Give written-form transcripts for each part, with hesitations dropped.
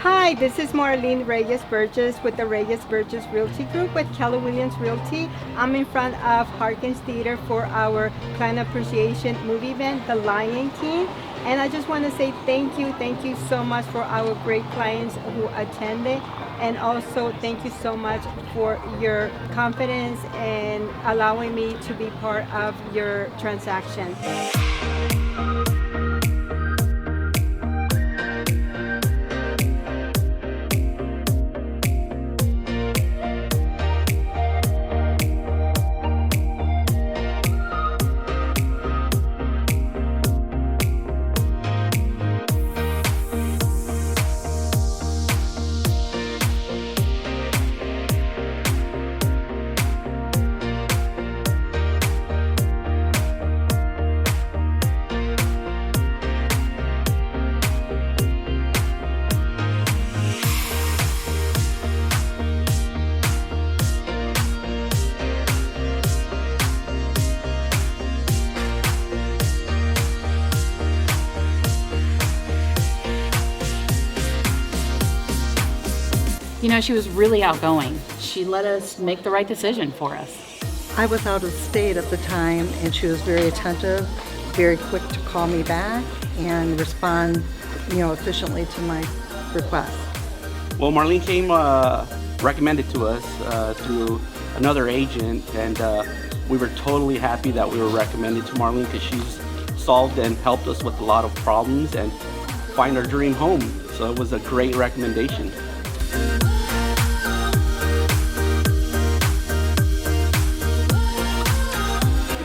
Hi, this is Marlene Reyes Burgess with the Reyes Burgess Realty Group with Keller Realty. I'm in front of Harkins Theater for our client appreciation movie event, The Lion King. And I just want to say thank you so much for our great clients who attended. And also thank you so much for your confidence and allowing me to be part of your transaction. You know, she was really outgoing. She let us make the right decision for us. I was out of state at the time, and she was very attentive, very quick to call me back and respond, efficiently to my request. Well, Marlene came recommended to us through another agent, and we were totally happy that we were recommended to Marlene because she's solved and helped us with a lot of problems and find our dream home. So it was a great recommendation.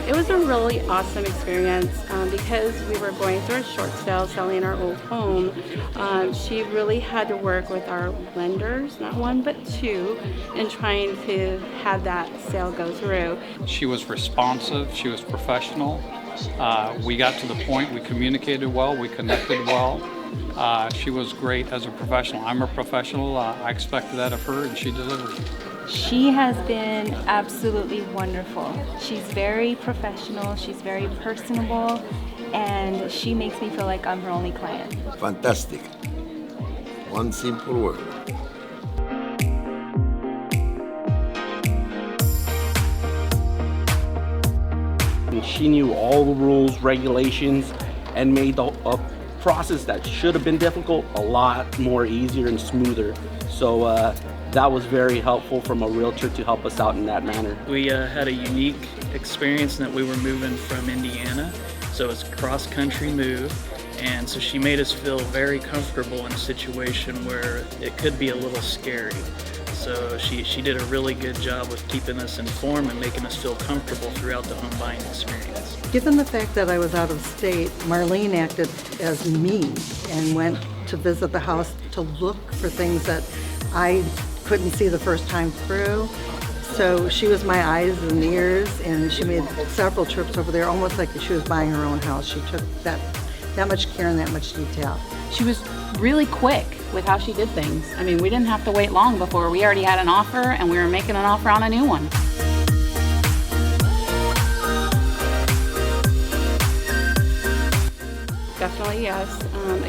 It was a really awesome experience because we were going through a short sale selling our old home. She really had to work with our lenders, not one but two, in trying to have that sale go through. She was responsive, she was professional. We got to the point, we communicated well, we connected well. She was great as a professional. I'm a professional, I expected that of her and she delivered. She has been absolutely wonderful. She's very professional, she's very personable, and she makes me feel like I'm her only client. Fantastic. One simple word. And she knew all the rules, regulations, and made the process that should have been difficult a lot more easier and smoother. So that was very helpful from a realtor to help us out in that manner. We had a unique experience in that we were moving from Indiana, so it's a cross-country move, and so she made us feel very comfortable in a situation where it could be a little scary. So she did a really good job with keeping us informed and making us feel comfortable throughout the home buying experience. Given the fact that I was out of state, Marlene acted as me and went to visit the house to look for things that I couldn't see the first time through. So she was my eyes and ears, and she made several trips over there, almost like she was buying her own house. She took that much care and that much detail. She was really quick with how she did things. I mean, we didn't have to wait long before we already had an offer and we were making an offer on a new one. Definitely, yes.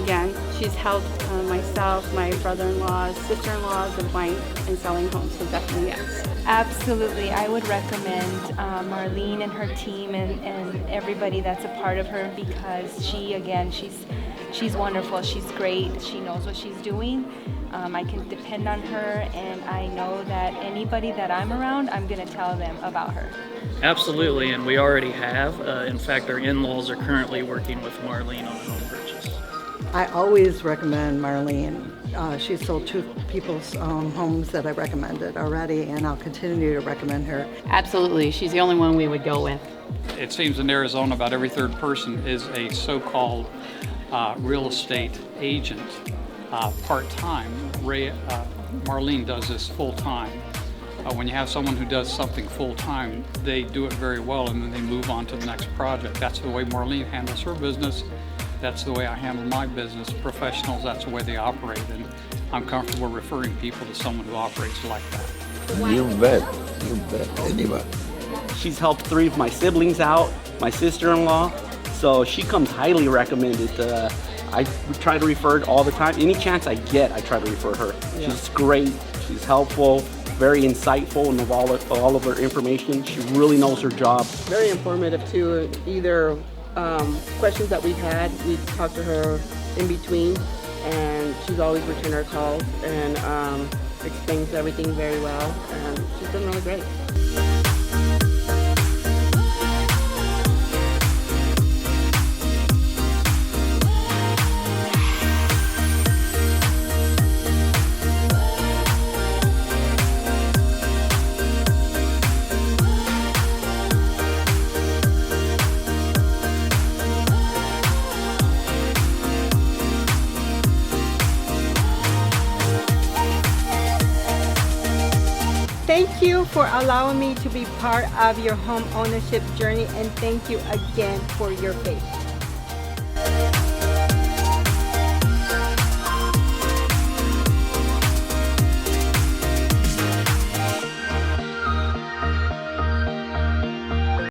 Again, she's helped myself, my brother-in-laws, sister-in-laws, and wife in selling homes, so definitely yes. Absolutely, I would recommend Marlene and her team and everybody that's a part of her, because she's wonderful, she's great, she knows what she's doing. I can depend on her, and I know that anybody that I'm around, I'm going to tell them about her. Absolutely, and we already have. In fact, our in-laws are currently working with Marlene on a home purchase. I always recommend Marlene. She's sold two people's homes that I recommended already, and I'll continue to recommend her. Absolutely, she's the only one we would go with. It seems in Arizona about every third person is a so-called real estate agent, part-time. Marlene does this full-time. When you have someone who does something full-time, they do it very well and then they move on to the next project. That's the way Marlene handles her business. That's the way I handle my business. Professionals, that's the way they operate, and I'm comfortable referring people to someone who operates like that. You bet. Anybody. She's helped 3 of my siblings out, my sister-in-law, so she comes highly recommended. I try to refer all the time. Any chance I get, I try to refer her. Yeah. She's great. She's helpful, very insightful, and of all of her information. She really knows her job. Very informative too. Either questions that we've had, we've talked to her in between, and she's always returned our calls and explains everything very well, and she's been really great. Thank you for allowing me to be part of your home ownership journey, and thank you again for your faith.